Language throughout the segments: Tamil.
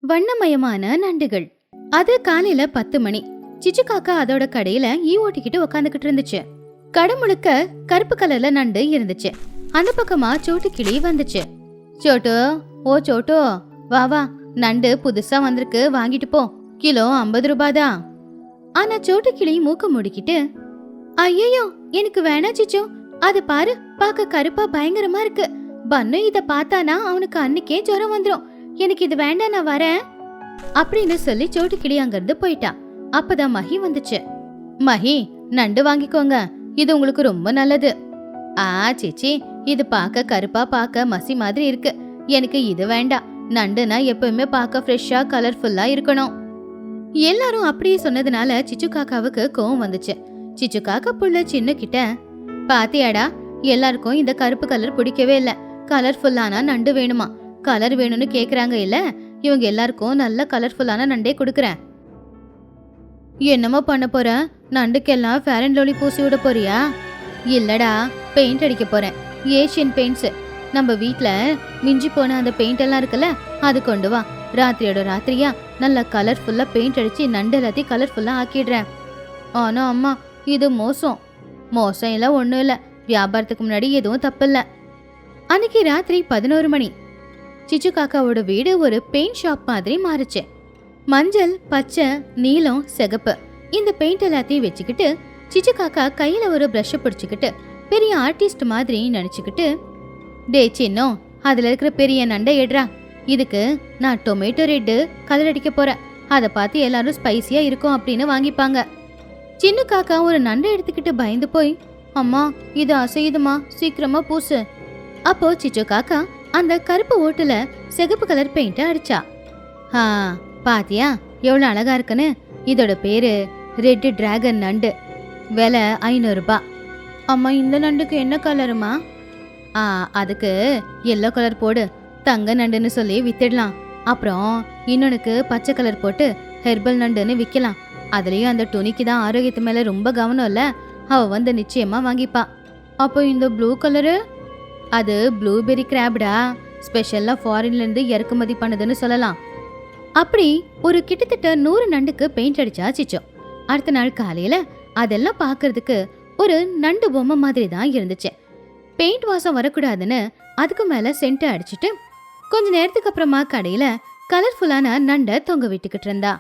வண்ணமயமான நண்டுகள். அது காலையில 10 மணி. சிச்சு காக்கா அதோட கடையில ஓட்டிக்கிட்டு உக்காந்துக்கிட்டு இருந்துச்சு. கடை முழுக்க கருப்பு கலர்ல நண்டு இருந்துச்சு. அந்த பக்கமா சோட்டு கிளி வந்துச்சு. சோட்டு, ஓ சோட்டு, வா வா, நண்டு புதுசா வந்திருக்கு, வாங்கிட்டு போ, கிலோ 50 ரூபாதான். ஆனா சோட்டு கிளி மூக்க முடிக்கிட்டு, ஐயோ எனக்கு வேணா சிச்சு, அது பாரு, பாக்க கருப்பா பயங்கரமா இருக்கு. பன்னு இத பார்த்தானா அவனுக்கு அன்னைக்கே ஜுரம் வந்துரும். எனக்கு இது வேண்டாம், நான் வரேன் அப்படின்னு சொல்லி சோட்டு கிளி அங்கிருந்து போயிட்டா. அப்பதான் மஹி வந்துச்சு. மஹி, நண்டு வாங்கிக்கோங்க, இது உங்களுக்கு ரொம்ப நல்லது. சிச்சி, இது பார்க்க கருப்பா பார்க்க மசி மாதிரி இருக்கு, எனக்கு இது வேண்டாம். நண்டுனா எப்பவுமே பார்க்க ஃப்ரெஷ்ஷா கலர்ஃபுல்லா இருக்கணும். எல்லாரும் அப்படியே சொன்னதுனால சிச்சு காக்காவுக்கு கோவம் வந்துச்சு. சிச்சு காக்கா புள்ள சின்ன கிட்ட, பாத்தியாடா, எல்லாருக்கும் இந்த கருப்பு கலர் பிடிக்கவே இல்ல, கலர்ஃபுல்லான நண்டு வேணுமா, கலர் வேணும்னு கேக்குறாங்க இல்ல, இவங்க எல்லாருக்கும் நல்ல கலர்ஃபுல்லான நண்டே கொடுக்கறேன். என்னமோ பண்ண போற? நண்டுக்கெல்லாம் ஃபேர் அண்ட் லவ்லி பூசி விட போறியா? இல்லடா, பெயிண்ட் அடிக்க போறேன், ஏஷியன் பெயிண்ட்ஸ். நம்ம வீட்ல மிஞ்சி போன அந்த பெயிண்ட் எல்லாம் இருக்குல்ல, அது கொண்டு வா. ராத்திரியோட ராத்திரியா நல்லா கலர்ஃபுல்லா பெயிண்ட் அடிச்சு நண்டு எல்லாத்தையும் கலர்ஃபுல்லா ஆக்கிடுறேன். ஆனா அம்மா, இது மோசம். மோசம் இல்ல, ஒண்ணும் இல்ல, வியாபாரத்துக்கு முன்னாடி எதுவும் தப்பில்ல. அன்னைக்கு ராத்திரி 11 மணி. சிச்சு காக்காவோட வீடு ஒரு பெயிண்ட் ஷாப் மாதிரி மாறுச்சு. மஞ்சள், பச்சை, நீலம், சிகப்பு இந்த பெயிண்ட் எல்லாத்தையும் வச்சுக்கிட்டு சிச்சு காக்கா கையில ஒரு பிரஷ் பிடிச்சுக்கிட்டு பெரிய ஆர்டிஸ்ட் மாதிரி நினைச்சுக்கிட்டு, டே சின்னோ, அதுல இருக்கிற பெரிய நண்டை எடுறா, இதுக்கு நான் டொமேட்டோ ரெட்டு கலர் அடிக்க போறேன், அதை பார்த்து எல்லாரும் ஸ்பைசியா இருக்கும் அப்படின்னு வாங்கிப்பாங்க. சின்ன காக்கா ஒரு நண்டை எடுத்துக்கிட்டு பயந்து போய், அம்மா இது அசையுதுமா, சீக்கிரமா பூசு. அப்போ சிச்சு காக்கா அந்த கருப்பு ஓட்டுல சிகப்பு கலர் பெயிண்ட் அடிச்சா. பாத்தியா எவ்வளவு அழகா இருக்குன்னு? இதோட பேரு ரெட் டிராகன் நண்டு, விலை 500 ரூபாய். அம்மா, இந்த நண்டுக்கு என்ன கலருமா? அதுக்கு எல்லோ கலர் போடு, தங்க நண்டுன்னு சொல்லி வித்துடலாம். அப்புறம் இன்னொன்னுக்கு பச்சை கலர் போட்டு ஹெர்பல் நண்டுன்னு விற்கலாம். அதுலயும் அந்த துணிக்கு தான் ஆரோக்கியத்து மேல ரொம்ப கவனம் இல்ல, அவ வந்து நிச்சயமா வாங்கிப்பா. அப்போ இந்த ப்ளூ கலரு? அது ப்ளூபெரி கிராப்டா, ஸ்பெஷல்லா ஃபாரின்ல இருந்து இறக்குமதி பண்ணுதுன்னு சொல்லலாம். அப்படி ஒரு கிட்டத்தட்ட 100 நண்டுக்கு பெயிண்ட் அடிச்சா சிச்சோ. அடுத்த நாள் காலையில அதெல்லாம் பாக்குறதுக்கு ஒரு நண்டு பொம்மை மாதிரி தான் இருந்துச்சு. பெயிண்ட் வாசம் வரக்கூடாதுன்னு அதுக்கு மேல சென்ட் அடிச்சுட்டு கொஞ்ச நேரத்துக்கு அப்புறமா கடையில கலர்ஃபுல்லான நண்டை தொங்க விட்டுக்கிட்டு இருந்தா.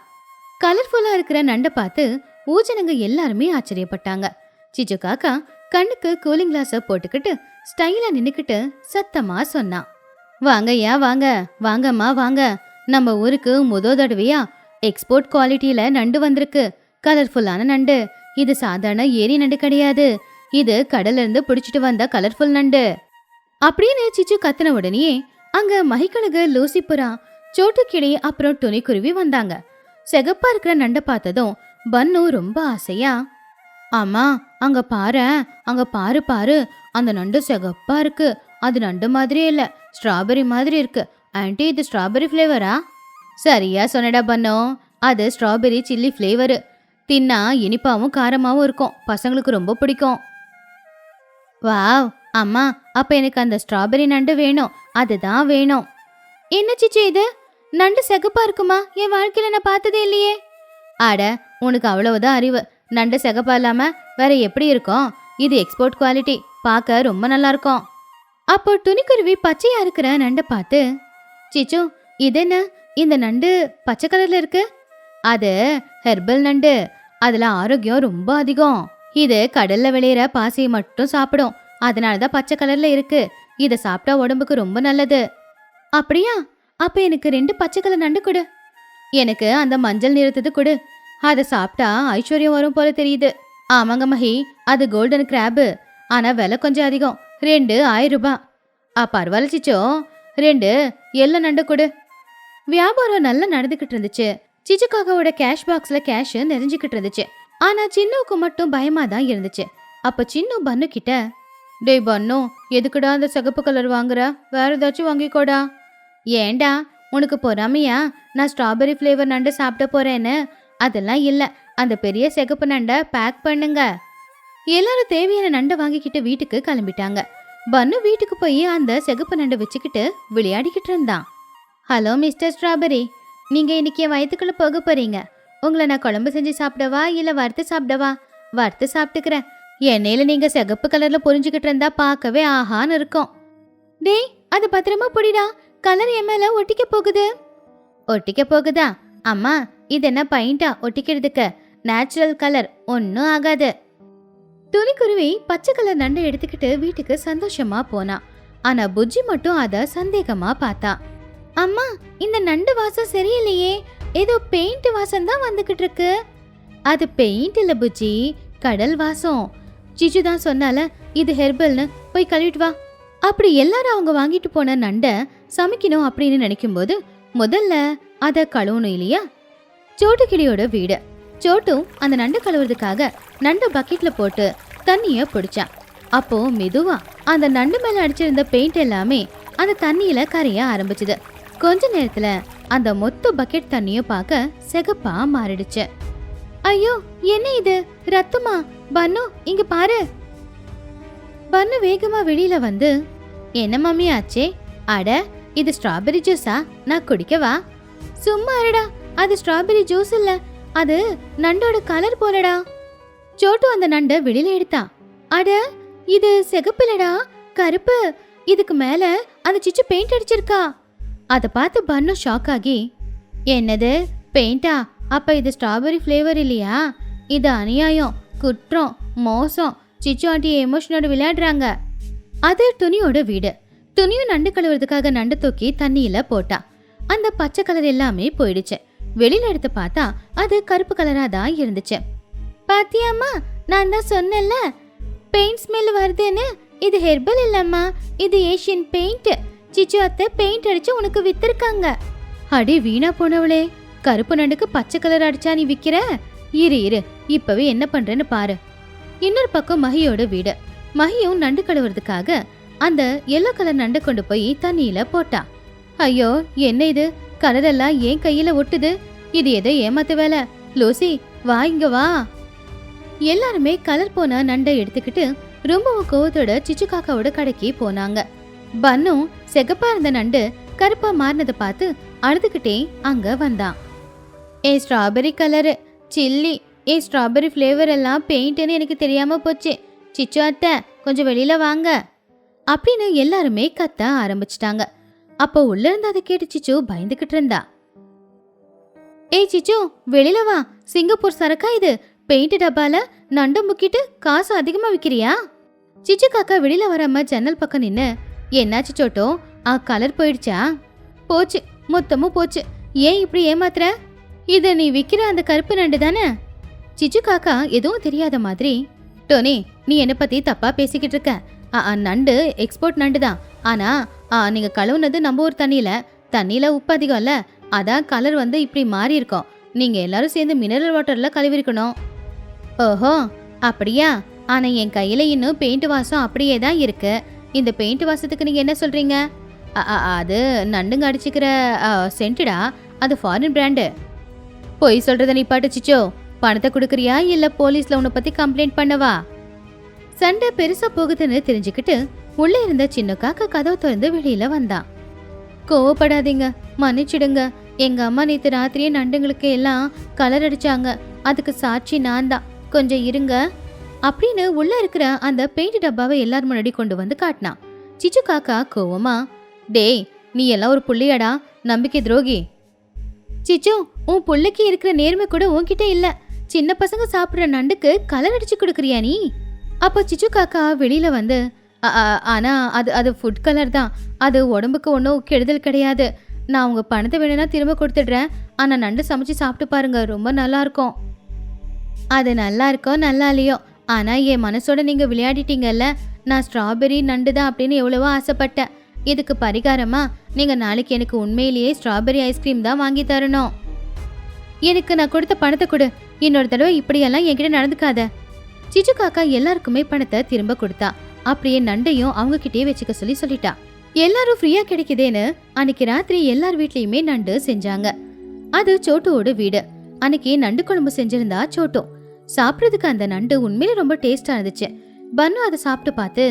கலர்ஃபுல்லா இருக்கிற நண்டை பார்த்து ஊஜனங்க எல்லாருமே ஆச்சரியப்பட்டாங்க. சிச்சு காக்கா கண்ணுக்கு கூலிங் கிளாஸ போட்டுக்கிட்டு ஸ்டைலா நின்னுக்கிட்டு சத்தமா சொன்னா, வாங்கய்யா வாங்க, வாங்கம்மா வாங்க, நம்ம ஊருக்கு முதல் தடவையா எக்ஸ்போர்ட் குவாலிட்டியில நண்டு வந்திருக்கு, கலர்ஃபுல்லான நண்டு. இது சாதாரண ஏரி நண்டு கிடையாது, இது கடல்ல இருந்து பிடிச்சிட்டு வந்த கலர்ஃபுல் நண்டு அப்படின்னு சிச்சு கத்தின உடனே அங்க மகிக்கழுகு, லூசிபுரா, சோட்டு கிளி அப்புறம் துணிக்குருவி வந்தாங்க. சிகப்பா இருக்கிற நண்டை பார்த்ததும் பன்னு ரொம்ப ஆசையா, ஆமா அங்க பாரு, அங்க பாரு பாரு, அந்த நண்டு சிகப்பா இருக்கு, அது நண்டு மாதிரியே இல்ல, ஸ்ட்ராபெரி மாதிரி இருக்கு. ஆன்ட்டி, இது ஸ்ட்ராபெரி ஃப்ளேவரா? சரியா சொன்னடா பன்னோ, அது ஸ்ட்ராபெரி சில்லி ஃப்ளேவரு. தின்னா இனிப்பாவும் காரமாவும் இருக்கும், பசங்களுக்கு ரொம்ப பிடிக்கும். வாவ் அம்மா, அப்ப எனக்கு அந்த ஸ்ட்ராபெரி நண்டு வேணும், அதுதான் வேணும். என்ன சிச்சு இது, நண்டு சிகப்பா இருக்குமா? என் வாழ்க்கையில நான் பார்த்ததே இல்லையே. அட, உனக்கு அவ்வளவுதான் அறிவு, நண்டு சிகப்பா இல்லாம வேற எப்படி இருக்கும்? இது எக்ஸ்போர்ட் குவாலிட்டி, பார்க்க ரொம்ப நல்லா இருக்கும். அப்போ துணிக்குருவி பச்சையா இருக்கிற நண்டை பார்த்து, சிச்சு இது என்ன, இந்த நண்டு பச்சை கலர்ல இருக்கு? அது ஹெர்பல் நண்டு, அதுல ஆரோக்கியம் ரொம்ப அதிகம். இது கடல்ல விளையிற பாசியை மட்டும் சாப்பிடும், அதனாலதான் பச்சை கலர்ல இருக்கு. இத சாப்பிட்டா உடம்புக்கு ரொம்ப நல்லது. அப்படியா? அப்ப எனக்கு 2 பச்சை கலர் நண்டு கொடு. எனக்கு அந்த மஞ்சள் நிறத்தது கொடு, அதை சாப்பிட்டா ஐஸ்வர்யம் வரும் போல தெரியுது. ஆமாங்க மஹி, அது கோல்டன் கிராபு, ஆனா விலை கொஞ்சம் அதிகம், 2 1000 ரூபாய். பரவாயில்ல சிச்சோ, 2 எல்லோ நண்டு கொடு. வியாபாரம் நல்லா நடந்துகிட்டு இருந்துச்சு. சிச்சு காக்காவோட கேஷ் பாக்ஸ்ல கேஷ் நிறைஞ்சுக்கிட்டு இருந்துச்சு. ஆனா சின்னுக்கு மட்டும் பயமா தான் இருந்துச்சு. அப்ப சின்னு பன்னு கிட்ட, டேய் பன்னு, எதுக்குடா அந்த சிகப்பு கலர் வாங்குற? வேற ஏதாச்சும் வாங்கிக்கோடா. ஏண்டா, உனக்கு பொறாமையா நான் ஸ்ட்ராபெரி ஃப்ளேவர் நண்டு சாப்பிட போறேன்னு? அதெல்லாம் இல்ல, அந்த பெரிய சிகப்பு நண்டை பேக் பண்ணுங்க. எல்லாரும் தேவையான நண்டை வாங்கிக்கிட்டு வீட்டுக்கு கிளம்பிட்டாங்க. பன்னு வீட்டுக்கு போய் அந்த சிகப்பு நண்டை வச்சுக்கிட்டு விளையாடிக்கிட்டு இருந்தான். ஹலோ மிஸ்டர் ஸ்ட்ராபெரி, நீங்க இன்னைக்கு என் வயிற்றுக்குள்ள போக போறீங்க. உங்களை நான் குழம்பு செஞ்சு சாப்பிடவா இல்ல வறுத்து சாப்பிடவா? வறுத்து சாப்பிட்டுக்கிறேன். எண்ணெயில நீங்க சிகப்பு கலர்ல புரிஞ்சுக்கிட்டு இருந்தா பார்க்கவே ஆஹான்னு இருக்கும். டேய், அது பத்திரமா புடிடா, கலர் என் மேல ஒட்டிக்க போகுது. ஒட்டிக்க போகுதா? அம்மா, இது என்ன பெயிண்டா ஒட்டிக்கிறதுக்கு? நேச்சுரல் கலர், ஒன்னும் ஆகாது. துணிக்குருவி பச்சை கலர் நண்டை எடுத்துக்கிட்டு வீட்டுக்கு சந்தோஷமா போனா. ஆனா புஜ்ஜி மட்டும் அத சந்தேகமா பார்த்தா. அம்மா, இந்த நண்டு வாசம் சரியில்லையே, ஏதோ பெயிண்ட் வாசம் தான் வந்துகிட்டு இருக்கு. அது பெயிண்ட் இல்ல புஜ்ஜி, கடல் வாசம். சிச்சு தான் சொன்னால இது ஹெர்பல்னு, போய் கழுவிட்டு வா. அப்படி எல்லாரும் அவங்க வாங்கிட்டு போன நண்டை சமைக்கணும் அப்படின்னு நினைக்கும் போது முதல்ல அத கழுவணும் இல்லையா? சோட்டு கிளியோட வீடு. சோட்டு அந்த நண்டு கழுவுறதுக்காக நண்டை பக்கெட்ல போட்டு தண்ணிய பிடிச்சான். அப்போ மெதுவா அந்த நண்டு மேல அடிச்சிருந்த பெயிண்ட் எல்லாமே அந்த தண்ணியில கரைய ஆரம்பிச்சுது. கொஞ்ச நேரத்துல அந்த மொத்த பக்கெட் தண்ணியும் பார்க்க சிகப்பா மாறிடுச்சு. ஐயோ, என்ன இது, ரத்தமா? பன்னு, இங்க பாரு. பன்னு வேகமா வெளியில வந்து, என்ன மம்மி ஆச்சே? அட, இது ஸ்ட்ராபெரி ஜூஸா? நான் குடிக்கவா? சும்மா இருடா, அது ஸ்ட்ராபெரி ஜூஸ் இல்ல, அது நண்டோட கலர் போலடா. சோட்டு அந்த நண்டை வெளியில எடுத்தான். அட, இது சிகப்பிலடா, கருப்பு. இதுக்கு மேல அந்த சிச்சு பெயிண்ட் அடிச்சிருக்கா. அதை பார்த்து பன்னு ஷாக் ஆகி, என்னது பெயிண்டா? அப்ப இது ஸ்ட்ராபெரி ஃப்ளேவர் இல்லையா? இது அநியாயம், குற்றம், மோசம். சிச்சு ஆண்டி எமோஷனோட விளையாடுறாங்க. அது துணியோட வீடு. துணியும் நண்டு கழுவுறதுக்காக நண்டு தூக்கி தண்ணியில போட்டா. அந்த பச்சை கலர் எல்லாமே போயிடுச்சு. வெளியில எடுத்து பார்த்தா அது கருப்பு கலரா தான் இருந்துச்சு. பாத்தியாம்மா, நான் தான் சொன்னேன்ல பெயிண்ட் ஸ்மெல் வருதுன்னு. இது ஹெர்பல் இல்லம்மா, இது ஏஷியன் பெயிண்ட். சிச்சு அத்தை பெயிண்ட் அடிச்சு உனக்கு வித்திருக்காங்க. அடி வீணா போனவளே, கருப்பு நண்டுக்கு பச்சை கலர் அடிச்சா நீ விக்கிற? இரு இரு, இப்பவே என்ன பண்றேன்னு பாரு. இன்னொரு பக்கம் மகியோட வீடு. மகியும் நண்டு கழுவுறதுக்காக அந்த எல்லோ கலர் நண்டை கொண்டு போய் தண்ணியில போட்டா. ஐயோ, என்ன இது, கலர் எல்லாம் ஏன் கையில ஒட்டுது? இது ஏதோ ஏமாத்து வேலை. லூசி, வா இங்க வா. எல்லாருமே கலர் போன நண்டை எடுத்துக்கிட்டு ரொம்பவும் கோவத்தோட சிச்சு காக்காவோட கடைக்கு போனாங்க. பன்னும் செகப்பா இருந்த நண்டு கருப்பா மாறினதை பார்த்து அழுதுகிட்டே அங்க வந்தான். ஏ ஸ்ட்ராபெரி கலரு, சில்லி, ஏ ஸ்ட்ராபெரி ஃப்ளேவர் எல்லாம் பெயிண்ட்னு எனக்கு தெரியாம போச்சு. சிச்சு அத்தை, கொஞ்சம் வெளியில வாங்க அப்படின்னு எல்லாருமே கத்த ஆரம்பிச்சிட்டாங்க. அப்போ உள்ள இருந்து அதை கேட்டு சிச்சு பயந்துகிட்டு இருந்தா. ஏய் சிச்சு, வெளியில வா. சிங்கப்பூர் சரக்கா இது? பெயிண்ட் டப்பால நண்டு முக்கிட்டு காசு அதிகமா விக்கிறியா? சிச்சு காக்கா வெளியில வராம ஜன்னல் பக்கம் நின்னு, என்னாச்சு சோட்டோ, கலர் போயிடுச்சா? போச்சு, மொத்தமும் போச்சு. ஏன் இப்படி ஏமாத்துற? இது நீ விக்கிற அந்த கருப்பு நண்டு தானே? சிச்சு காக்கா எதுவும் தெரியாத மாதிரி, டோனி, நீ என்ன பத்தி தப்பா பேசிக்கிட்டு இருக்க. நண்டு எக்ஸ்போர்ட் நண்டு தான். ஆனா நீங்க கழுவுனது நம்ம ஊர் தண்ணியில உப்பு அதிகம்ல, அதான் கலர் வந்து இப்படி மாறி இருக்கும். நீங்க எல்லாரும் சேர்ந்து மினரல் வாட்டர்ல கழுவிருக்கணும். ஓஹோ, அப்படியா? ஆனா என் கையில இன்னும் பெயிண்ட் வாசம் அப்படியே தான் இருக்கு. இந்த பெயிண்ட் வாசத்துக்கு நீங்க என்ன சொல்றீங்க? அது நண்டுங்க அடிச்சுக்கிற சென்ட்டுடா, அது ஃபாரின் பிராண்டு. பொய் சொல்றத நீ பாட்டு சிச்சோ. பணத்தை கொடுக்குறியா இல்ல போலீஸ்ல உன்னை பத்தி கம்ப்ளைண்ட் பண்ணவா? சண்டை பெருசா போகுதுன்னு தெரிஞ்சுக்கிட்டு உள்ள இருந்த சின்ன காக்கா கதவை திறந்து வெளியில வந்தான். கோவப்படாதீங்க, மன்னிச்சிடுங்க. எங்க அம்மா நேத்து ராத்திரியே நண்டுங்களுக்கு எல்லாம் கலர் அடிச்சாங்க. அதுக்கு சாட்சி நான் தான். கொஞ்சம் இருங்க அப்படின்னு உள்ள இருக்கிற அந்த பெயிண்ட் டப்பாவை எல்லாரும் முன்னாடி கொண்டு வந்து காட்டினான். சிச்சு காக்கா கோவமா, டேய், நீ எல்லாம் ஒரு புள்ளியாடா, நம்பிக்கை துரோகி. சிச்சு, உன் புள்ளைக்கு இருக்கிற நேர்மை கூட உன்கிட்ட இல்ல. சின்ன பசங்க சாப்பிடுற நண்டுக்கு கலர் அடிச்சு கொடுக்குறியா நீ? அப்போ சிச்சு காக்கா வெளியில வந்து, ஆனா அது ஃபுட் கலர் தான். அது உடம்புக்கு ஒன்றும் கெடுதல் கிடையாது. நான் உங்க பணத்தை வேணும்னா திரும்ப கொடுத்துடுறேன். ஆனா நண்டு சமைச்சு சாப்பிட்டு பாருங்க, ரொம்ப நல்லா இருக்கும். அது நல்லா இருக்கோ நல்லா இல்லையோ, ஆனா என் மனசோட நீங்க விளையாடிட்டீங்கல்ல. நான் ஸ்ட்ராபெரி நண்டு தான் அப்படின்னு எவ்வளவோ ஆசைப்பட்டேன். இதுக்கு பரிகாரமா நீங்க நாளைக்கு எனக்கு உண்மையிலேயே ஸ்ட்ராபெரி ஐஸ்கிரீம் தான் வாங்கி தரணும். எனக்கு நான் கொடுத்த பணத்தை கொடு. இன்னொரு தடவை இப்படியெல்லாம் என்கிட்ட நடந்துக்காத. சிச்சு காக்கா எல்லாருக்குமே பணத்தை திரும்ப கொடுத்தா. அப்படியே நண்டையும் அவங்க கிட்டே வச்சுக்க சொல்லிட்டா. எல்லாரும் ஃப்ரீயா கிடைக்குதேன்னு அன்னைக்கு ராத்திரி எல்லார் வீட்லயுமே நண்டு செஞ்சாங்க. அது சோட்டுவோட வீடு. அன்னைக்கு நண்டு குழம்பு செஞ்சிருந்தா சோட்டு. சாப்பிட்றதுக்கு அந்த நண்டு உண்மையிலே ரொம்ப டேஸ்டா இருந்துச்சு. பன்னு அதை சாப்பிட்டு பார்த்து,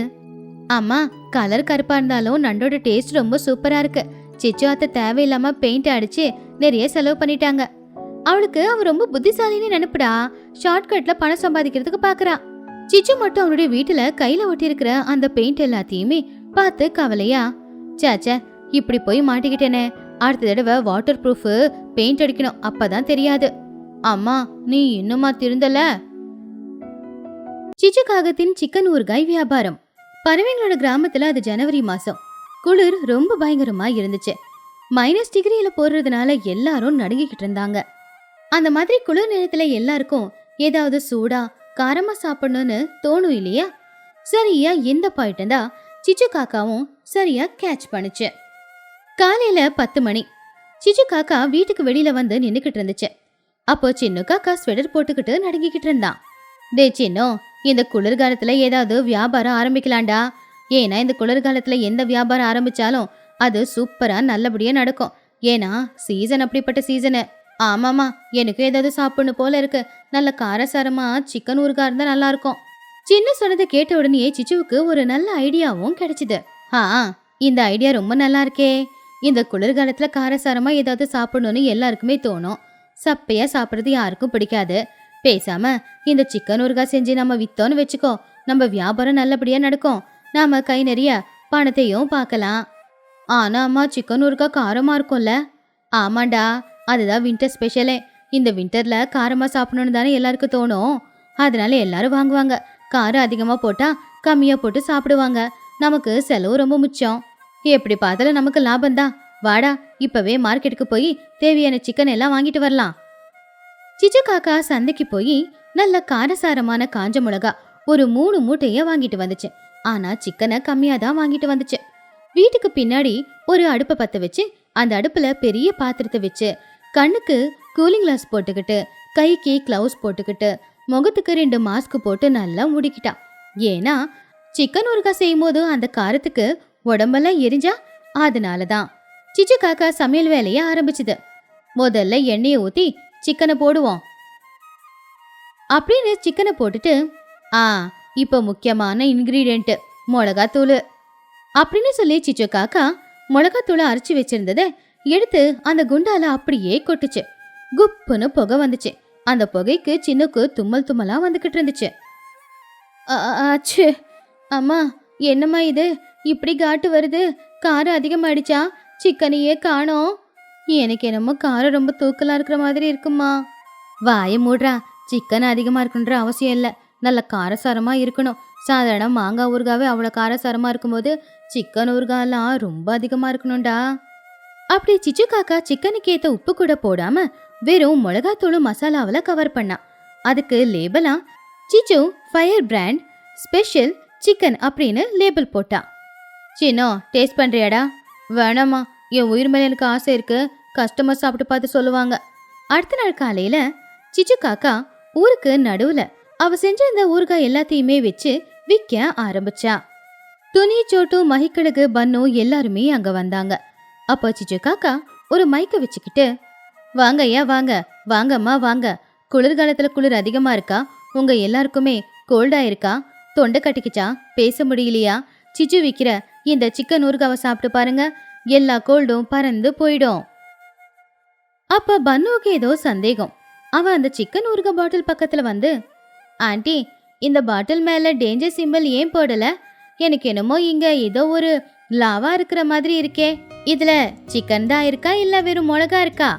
அம்மா, கலர் கருப்பா இருந்தாலும் நண்டோட டேஸ்ட் ரொம்ப சூப்பரா இருக்கு. சிச்சு அத்தை தேவையில்லாம பெயிண்ட் அடிச்சு நிறைய செலவு பண்ணிட்டாங்க. அவளுக்கு அவ ரொம்ப புத்திசாலின்னு நினைப்புடா. ஷார்ட்கட்ல பணம் சம்பாதிக்கிறதுக்கு பாக்குறா. சிச்சு மட்டும் அவனுடைய வீட்டுல கையில ஒட்டி இருக்கிற அந்த பெயிண்ட் எல்லாத்தையுமே பார்த்து கவலையா, சாச்சா இப்படி போய் மாட்டிக்கிட்டேனே, அடுத்த தடவை வாட்டர் ப்ரூஃப் பெயிண்ட் அடிக்கணும், அப்பதான் தெரியாது. அம்மா நீ இன்னுமா திருந்தல? சிச்சு காகத்தின் சிக்கன் ஊறுகாய் வியாபாரம். பறவைங்களோட கிராமத்துல அது ஜனவரி மாசம். குளிர் ரொம்ப பயங்கரமா இருந்துச்சு. -டிகிரியில போறதுனால எல்லாரும் நடுங்கிக்கிட்டு இருந்தாங்க. அந்த மாதிரி குளிர் நேரத்துல எல்லாருக்கும் ஏதாவது சூடா காரமா சாப்பிடணும்னு தோணும் இல்லையா? சரியா இந்த பாயிண்ட் தான் சிச்சு காக்காவும் சரியா கேட்ச் பண்ணுச்சு. காலையில 10 மணி. சிச்சு காக்கா வீட்டுக்கு வெளியில வந்து நின்னுக்கிட்டு இருந்துச்சு. அப்போ சின்ன காக்கா ஸ்வெட்டர் போட்டுக்கிட்டு நடுங்கிக்கிட்டு இருந்தான். டே சின்னோ, இந்த குளிர்காலத்துல ஏதாவது வியாபாரம் ஆரம்பிக்கலாண்டா. ஏன்னா இந்த குளிர்காலத்துல எந்த வியாபாரம் ஆரம்பிச்சாலும் அது சூப்பரா நல்லபடியா நடக்கும். ஏன்னா சீசன் அப்படிப்பட்ட சீசனு. ஆமாமா, எனக்கு ஏதாவது சாப்பிடணும் போல இருக்கு. நல்ல காரசாரமா சிக்கன் ஊறுகாய் இருந்தா நல்லா இருக்கும். சின்ன சொன்னதை கேட்ட உடனே சிச்சுவுக்கு ஒரு நல்ல ஐடியாவும் கிடைச்சிது. இந்த ஐடியா ரொம்ப நல்லா இருக்கே. இந்த குளிர்காலத்துல காரசாரமா ஏதாவது சாப்பிடணும்னு எல்லாருக்குமே தோணும். சப்பையா சாப்பிட்றது யாருக்கும் பிடிக்காது. பேசாம இந்த சிக்கன் ஊறுகாய் செஞ்சு நம்ம வித்தோன்னு வச்சுக்கோ, நம்ம வியாபாரம் நல்லபடியா நடக்கும். நாம கை நிறைய பணத்தையும் பார்க்கலாம். ஆனா அம்மா, சிக்கன் ஊறுகாய் காரமா இருக்கும்ல? ஆமாண்டா, அதுதான் வின்டர் ஸ்பெஷலே. இந்த வின்டர்ல காரமா சாப்பிடணும்னு தானே எல்லாருக்கும் தோணும். அதனால எல்லாரும் வாங்குவாங்க. காரம் அதிகமா போட்டா கம்மியா போட்டு சாப்பிடுவாங்க. நமக்கு செலவு ரொம்ப மிச்சம். எப்படி பார்த்தாலும் நமக்கு லாபம் தான். வாடா, இப்பவே மார்க்கெட்டுக்கு போய் தேவையான சிக்கன் எல்லாம் வாங்கிட்டு வரலாம். சிச்சு காக்கா சந்தைக்கு போய் நல்ல காரசாரமான காஞ்ச மிளகா ஒரு 3 மூட்டைய வாங்கிட்டு வந்துச்சு. ஆனா சிக்கனை கம்மியா தான் வாங்கிட்டு வந்துச்சு. வீட்டுக்கு பின்னாடி ஒரு அடுப்பை பத்த வச்சு அந்த அடுப்புல பெரிய பாத்திரத்தை வச்சு கண்ணுக்கு கூலிங் கிளாஸ் போட்டுக்கிட்டு கைக்கு கிளவுஸ் போட்டுக்கிட்டு முகத்துக்கு 2 மாஸ்க் போட்டு நல்லா முடிக்கிட்டான். ஏன்னா சிக்கன் ஊறுகாய் செய்யும் போது அந்த காரத்துக்கு உடம்பெல்லாம் எரிஞ்சா, அதனாலதான். சிச்சு காக்கா சமையல் வேலைய ஆரம்பிச்சுது. முதல்ல எண்ணெயை ஊத்தி சிக்கனை போடுவோம் அப்படின்னு சிக்கனை போட்டுட்டு, இப்ப முக்கியமான இன்கிரீடியன்ட் மிளகாத்தூள் அப்படின்னு சொல்லி சிச்சு காக்கா மிளகாத்தூளை அரைச்சி வச்சிருந்தத எடுத்து அந்த குண்டால அப்படியே கொட்டுச்சு. குப்புன்னு புகை வந்துச்சு. அந்த புகைக்கு சின்னுக்கு தும்மல் தும்மலா வந்துகிட்டு இருந்துச்சு. ஆச்சு அம்மா, என்னம்மா இது இப்படி காட்டு வருது? காரம் அதிகமாயிடுச்சா? சிக்கனையே காணோம். எனக்கு என்னமோ காரம் ரொம்ப தூக்கலா இருக்கிற மாதிரி இருக்குமா. வாய மூடுறா. சிக்கன் அதிகமா இருக்குன்ற அவசியம் இல்லை. நல்ல காரசாரமா இருக்கணும். சாதாரண மாங்காய் ஊறுகாவே அவ்வளோ காரசாரமா இருக்கும்போது சிக்கன் ஊறுகாலாம் ரொம்ப அதிகமா இருக்கணும்டா. அப்படி சிச்சு காக்கா சிக்கனுக்கு ஏத்த உப்பு கூட போடாம வெறும் மிளகாத்தூளும் மசாலாவில கவர் பண்ணா. அதுக்கு லேபிளா சிச்சு ஃபயர் பிராண்ட் ஸ்பெஷல் சிக்கன் அப்படின்னு லேபிள் போட்டா. சின்னோ, டேஸ்ட் பண்றியாடா? வேணாமா, என் உயிர் மேல எனக்கு ஆசை இருக்கு. கஸ்டமர் சாப்பிட்டு பார்த்து சொல்லுவாங்க. அடுத்த நாள் காலையில சிச்சு காக்கா ஊருக்கு நடுவுல அவ செஞ்சிருந்த ஊறுகாய் எல்லாத்தையுமே வச்சு விற்க ஆரம்பிச்சா. துணி, சோட்டு, மகிக்கழுகு, பன்னு எல்லாருமே அங்க வந்தாங்க. அப்போ சிச்சு காக்கா ஒரு மைக்க வச்சுக்கிட்டு, வாங்க ஐயா, வாங்க வாங்கம்மா வாங்க. குளிர்காலத்துல குளிர் அதிகமா இருக்கா? உங்க எல்லாருக்குமே கோல்டா இருக்கா? தொண்டை கட்டிக்கிச்சா? பேச முடியலையா? சிச்சு விக்கிற இந்த சிக்கன் ஊறுகாவை சாப்பிட்டு பாருங்க, எல்லா கோல்டும் பறந்து போயிடும். அப்ப பன்னுவுக்கு ஏதோ சந்தேகம். அவ அந்த சிக்கன் ஊறுகாய் பாட்டில் பக்கத்துல வந்து, ஆண்டி, இந்த பாட்டில் மேல டேஞ்சர் சிம்பிள் ஏன் போடல? எனக்கு என்னமோ இங்க ஏதோ ஒரு லாவா இருக்கிற மாதிரி இருக்கே. இதுல சிக்கன் தான் இருக்கா இல்ல வெறும் மிளகா இருக்கா?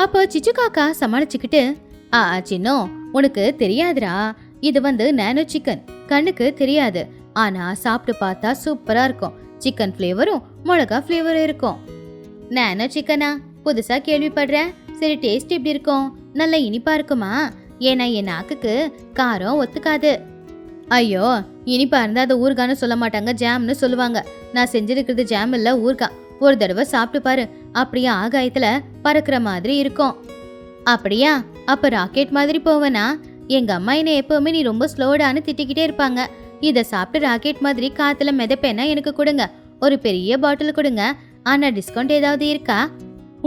அப்போ சிச்சு காக்கா சமாளிச்சுக்கிட்டு, சின்னோ, உனக்கு தெரியாதுரா, இது நானோ சிக்கன். கண்ணுக்கு தெரியாது, ஆனா சாப்பிட்டு பார்த்தா சூப்பரா இருக்கும். சிக்கன் ஃப்ளேவரும் மிளகா ஃப்ளேவரும் இருக்கும். நானோ சிக்கனா? புதுசா கேள்விப்படுறேன். சரி, டேஸ்ட் எப்படி இருக்கும்? நல்லா இனிப்பா இருக்குமா? ஏன்னா என் நாக்குக்கு காரம் ஒத்துக்காது. ஐயோ, இனிப்பா இருந்தா அதை ஊறுகான்னு சொல்ல மாட்டாங்க, ஜாம்னு சொல்லுவாங்க. நான் செஞ்சிருக்கிறது ஜாம் இல்ல, ஊறுகாய். ஒரு தடவை சாப்பிட்டு பாரு, அப்படியே ஆகாயத்துல பறக்கிற மாதிரி இருக்கும். அப்படியா? அப்ப ராக்கெட் மாதிரி போவனா? எங்க அம்மா என்ன எப்பவுமே நீ ரொம்ப ஸ்லோடான்னு திட்டிக்கிட்டே இருப்பாங்க. இதை சாப்பிட்டு ராக்கெட் மாதிரி காத்துல மிதப்பேன்னா எனக்கு கொடுங்க, ஒரு பெரிய பாட்டில் கொடுங்க. ஆனா டிஸ்கவுண்ட் ஏதாவது இருக்கா?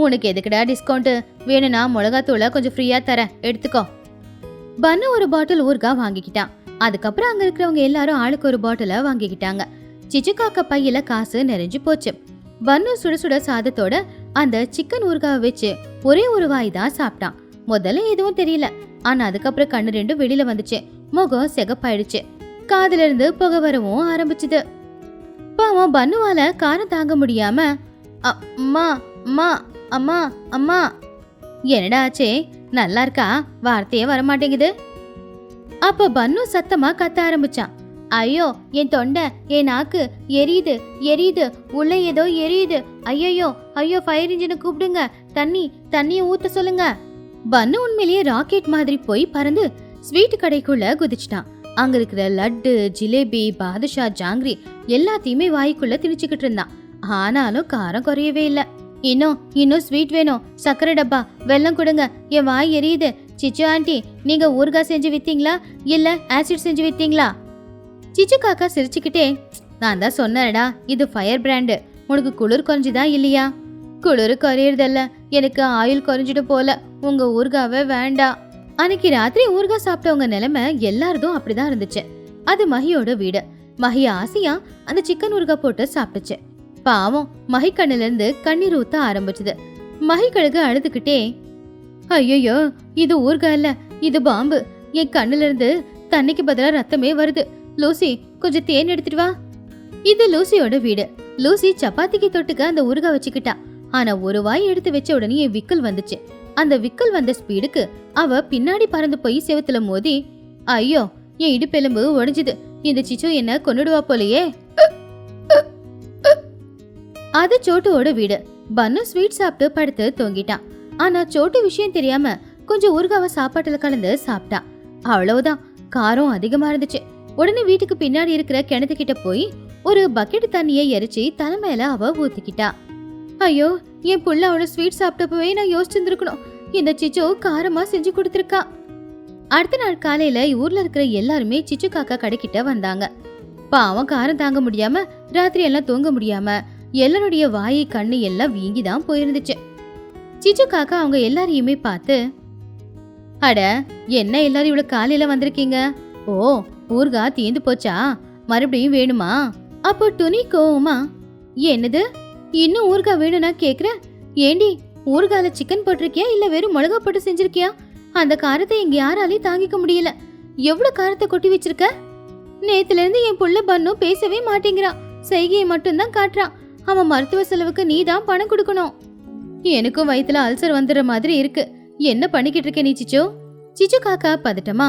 உனக்கு எதுக்குடா டிஸ்கவுண்ட்? வேணும்னா மிளகாத்தூளை கொஞ்சம் ஃப்ரீயா தரேன், எடுத்துக்கோ. பன்னு ஒரு பாட்டில் ஊறுகாய் வாங்கிக்கிட்டான். அதுக்கப்புறம் அங்க இருக்கிறவங்க எல்லாரும் ஆளுக்கு ஒரு பாட்டில வாங்கிக்கிட்டாங்க. சிச்சு காக்கா பையில காசு நிறைஞ்சு போச்சு. பன்னு சுட சுட சாதத்தோட அந்த சிக்கன் ஊறுகாவை வச்சு ஒரே ஒரு வாய் தான் சாப்பிட்டான். முதல்ல எதுவும் தெரியல, ஆனா அதுக்கப்புறம் கண்ணு ரெண்டும் வெளியில வந்துச்சு. முகம் சிகப்பாயிடுச்சு. காதுல இருந்து புகை வரவும் ஆரம்பிச்சுது. பாவம் பன்னுவால காரம் தாங்க முடியாம அம்மா அம்மா அம்மா அம்மா. என்னடா ஆச்சே, நல்லா இருக்கா? வார்த்தையே வரமாட்டேங்குது. அப்ப பன்னு சத்தமா கத்த ஆரம்பிச்சான். ஐயோ, என் தொண்டை, என் நாக்கு எரியுது எரியுது, உள்ள ஏதோ எரியுது. ஐயோ ஐயோ, ஃபயர் இன்ஜினை கூப்பிடுங்க, தண்ணியை ஊத்த சொல்லுங்க. பன்னு உண்மையிலேயே ராக்கெட் மாதிரி போய் பறந்து ஸ்வீட் கடைக்குள்ள குதிச்சிட்டான். அங்க இருக்கிற லட்டு, ஜிலேபி, பாதுஷா, ஜாங்கிரி எல்லாத்தையுமே வாய்க்குள்ள திணிச்சுக்கிட்டு இருந்தான். ஆனாலும் காரம் குறையவே இல்லை. இன்னும் ஸ்வீட் வேணும், சக்கரை டப்பா, வெல்லம் கொடுங்க, என் வாய் எரியுது. சிச்சு ஆண்டி, நீங்க ஊறுகாய் செஞ்சு வித்தீங்களா இல்ல ஆசிட் செஞ்சு வித்தீங்களா? சிச்சு காக்கா சிரிச்சுக்கிட்டே, நான் தான் சொன்னேடா, இது ஃபயர் பிராண்டு, உனக்கு குளிர் குறைஞ்சுதா இல்லையா? குளிர் குறையறதல்ல, எனக்கு ஆயில் குறைஞ்சிட்டு போல, உங்க ஊறுகாவே வேண்டாம். அன்னைக்கு ராத்திரி ஊறுகாய் சாப்பிட்டவங்க நிலைமை எல்லாரதும் அப்படிதான் இருந்துச்சு. அது மஹியோட வீடு. மஹி ஆசையா அந்த சிக்கன் ஊறுகாய் போட்டு சாப்பிட்டுச்சு. பாவம் மஹி கண்ணுல இருந்து கண்ணீர் ஊத்த ஆரம்பிச்சுது. மஹி கழுகு அழுதுகிட்டே, ஐயோ, இது ஊறுகாய் இல்ல, இது பாம்பு. என் கண்ணுல இருந்து தண்ணிக்கு பதிலா ரத்தமே வருது. லூசி, கொஞ்சம் தேன் எடுத்துட்டு வா. இது லூசியோட வீடு. லூசி சப்பாத்திக்கு தொட்டுக்க அந்த ஊறுகாய் வச்சுக்கிட்டா. ஆனா ஒரு வாய் எடுத்து வச்ச உடனே விக்கல் வந்துச்சு. அந்த விக்கல் வந்த ஸ்பீடுக்கு அவ பின்னாடி பறந்து போய் செவுத்துல மோதி, ஐயோ, என் இடுப்பெலும்பு உடைஞ்சுது. இந்த சிச்சு என்ன கொன்னுடுவா போலையே. அது சோட்டுவோட வீடு. பன்னு ஸ்வீட் சாப்பிட்டு படுத்து தூங்கிட்டான். ஆனா சோட்டு விஷயம் தெரியாம கொஞ்சம் ஊறுகாவை சாப்பாட்டுல கலந்து சாப்பிட்டான். அவ்வளவுதான், காரம் அதிகமா இருந்துச்சு. உடனே வீட்டுக்கு பின்னாடி இருக்கிற கிணத்துக்கிட்ட போய் ஒரு பக்கெட் தண்ணியை எரிச்சு தலைமையில அவ ஊத்திக்கிட்டா. ஐயோ, என் புள்ள அவளோட ஸ்வீட் சாப்பிட்டப்பவே நான் யோசிச்சிருந்துருக்கணும். இந்த சிச்சு காரமா செஞ்சு கொடுத்துருக்கா. அடுத்த நாள் காலையில ஊர்ல இருக்கிற எல்லாருமே சிச்சு காக்கா கடைக்கிட்ட வந்தாங்க. பாவம் காரம் தாங்க முடியாம ராத்திரி எல்லாம் தூங்க முடியாம எல்லாருடைய வாயை கண்ணு எல்லாம் வீங்கிதான் போயிருந்துச்சு. சிச்சு காக்கா அவங்க எல்லாரையுமே பார்த்து, அட, என்ன எல்லாரும் இவ்வளவு காலையில வந்திருக்கீங்க? ஓ, ஊறுகாய் தீந்து போச்சா? மறுபடியும் வேணுமா? அப்போ துணி கோவமா, என்னது, இன்னும் ஊறுகாய் வேணும்னா கேக்குற? ஏண்டி, ஊறுகால சிக்கன் போட்டிருக்கியா இல்ல வெறும் மிளகா போட்டு செஞ்சிருக்கியா? அந்த காரத்தை இங்க யாராலையும் தாங்கிக்க முடியல. எவ்வளவு காரத்தை கொட்டி வச்சிருக்க? நேத்துல இருந்து என் புள்ள பன்னு பேசவே மாட்டேங்கிறான், செய்கையை மட்டும்தான் காட்டுறான். அவன் மருத்துவ செலவுக்கு நீ தான் பணம் கொடுக்கணும். எனக்கும் வயித்துல அல்சர் வந்துடுற மாதிரி இருக்கு. என்ன பண்ணிக்கிட்டு இருக்க நீ சிச்சு? சிச்சு காக்கா பதட்டமா,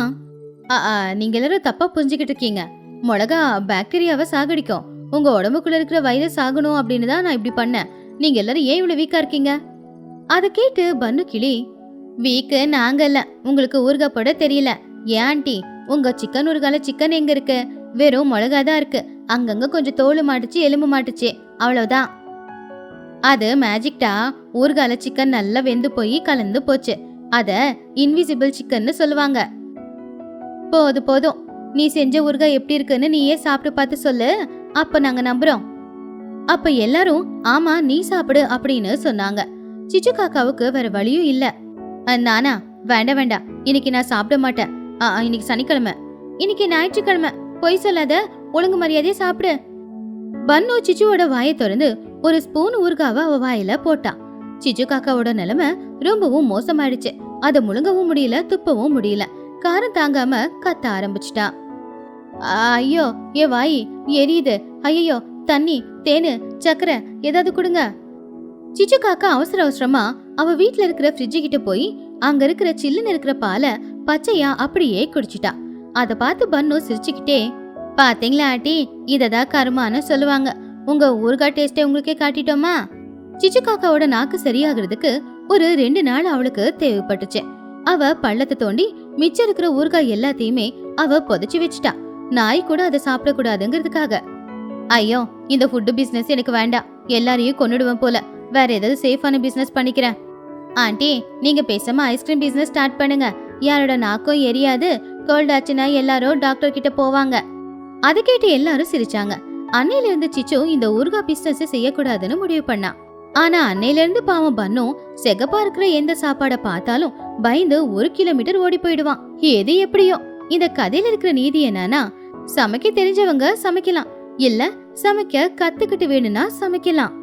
நீங்க எல்லாரும் தப்பா புரிஞ்சுக்கிட்டு இருக்கீங்க. மிளகா பாக்டீரியாவை சாகடிக்கும். உங்க உடம்புக்குள்ள இருக்கிற வைரஸ் ஆகணும் அப்படின்னு தான் நான் இப்படி பண்ணேன். நீங்க எல்லாரும் ஏன் இவ்வளவு வீக்கா இருக்கீங்க? அதை கேட்டு பன்னு கிளி, வீக்கு நாங்க இல்ல, உங்களுக்கு ஊறுகாய் போட தெரியல. ஏன் ஆண்டி, உங்க சிக்கன் ஊறுகால சிக்கன் எங்க இருக்கு? வெறும் மிளகா தான் இருக்கு. அங்கங்க கொஞ்சம் தோல் மாட்டுச்சு, எலும்பு மாட்டுச்சு, அவ்வளவுதான். அது மேஜிக்டா. ஊறுகால சிக்கன் நல்லா வெந்து போய் கலந்து போச்சு. அத இன்விசிபிள் சிக்கன்னு சொல்லுவாங்க. போதும், நீ செஞ்ச ஊறுகாய் எப்படி இருக்குன்னு நீயே சாப்பிட்டு பார்த்து சொல்லு, அப்ப நாங்க நம்புறோம். அப்ப எல்லாரும் ஆமா நீ சாப்பிடு அப்படின்னு சொன்னாங்க. சிச்சு காக்காவுக்கு வேற வழியும் இல்ல. நானா, வேண்டாம், இன்னைக்கு நான் சாப்பிட மாட்டேன். இன்னைக்கு சனிக்கிழமை, இன்னைக்கு ஞாயிற்றுக்கிழமை, பொய் சொல்லாத, ஒழுங்கு மரியாதையா சாப்பிடு. பன்னு சிச்சுவோட வாயை திறந்து ஒரு ஸ்பூன் ஊறுகாவை அவ வாயில போட்டான். சிச்சு காக்காவோட நிலைமை ரொம்பவும் மோசமாயிடுச்சு. அதை முழுங்கவும் முடியல, துப்பவும் முடியல. காரம் தாங்காம கத்த ஆரம்பிச்சிட்டா. ஐயோ, என் வாய் எரியுது. ஐயோ, தண்ணி, தேனு, சக்கரை ஏதாவது கொடுங்க. சிச்சு காக்கா அவசரமா அவ வீட்டுல இருக்கிற ஃப்ரிட்ஜு கிட்ட போய் அங்க இருக்கிற சில்லுன்னு இருக்கிற பாலை பச்சையா அப்படியே குடிச்சிட்டா. அத பார்த்து பன்னு சிரிச்சுக்கிட்டே, பாத்தீங்களா ஆட்டி, இததான் கருமான்னு சொல்லுவாங்க. உங்க ஊறுகாய் டேஸ்டே உங்களுக்கே காட்டிட்டோமா? சிச்சு காக்காவோட நாக்கு சரியாகிறதுக்கு ஒரு 2 நாள் அவளுக்கு தேவைப்பட்டுச்சு. அவ பள்ளத்தை தோண்டி மிச்சம் இருக்கிற ஊறுகாய் எல்லாத்தையுமே அவ புதைச்சு வச்சுட்டா. நாய் கூட அதை சாப்பிடக்கூடாதுங்கிறதுக்காக. ஐயோ, இந்த ஃபுட்டு பிசினஸ் எனக்கு வேண்டாம், எல்லாரையும் கொன்னுடுவேன் போல. வேற ஏதாவது சேஃபான பிசினஸ் பண்ணிக்கிறேன். ஆண்டி, நீங்க பேசாம ஐஸ்கிரீம் பிசினஸ் ஸ்டார்ட் பண்ணுங்க. யாரோட நாக்கும் எரியாது, கோல்ட் ஆச்சுன்னா எல்லாரும் டாக்டர் கிட்ட போவாங்க. அதை கேட்டு எல்லாரும் சிரிச்சாங்க. அன்னையில இருந்து சிச்சு இந்த ஊறுகாய் பிசினஸ் செய்யக்கூடாதுன்னு முடிவு பண்ணா. ஆனா அன்னையில இருந்து பாவம் பண்ணும் செகப்பா இருக்கிற எந்த சாப்பாட பார்த்தாலும் பயந்து 1 கிலோமீட்டர் ஓடி போயிடுவான். எது எப்படியோ, இந்த கதையில இருக்கிற நீதி என்னன்னா, சமைக்க தெரிஞ்சவங்க சமைக்கலாம், இல்ல சமைக்க கத்துக்கிட்டு வேணும்னா சமைக்கலாம்.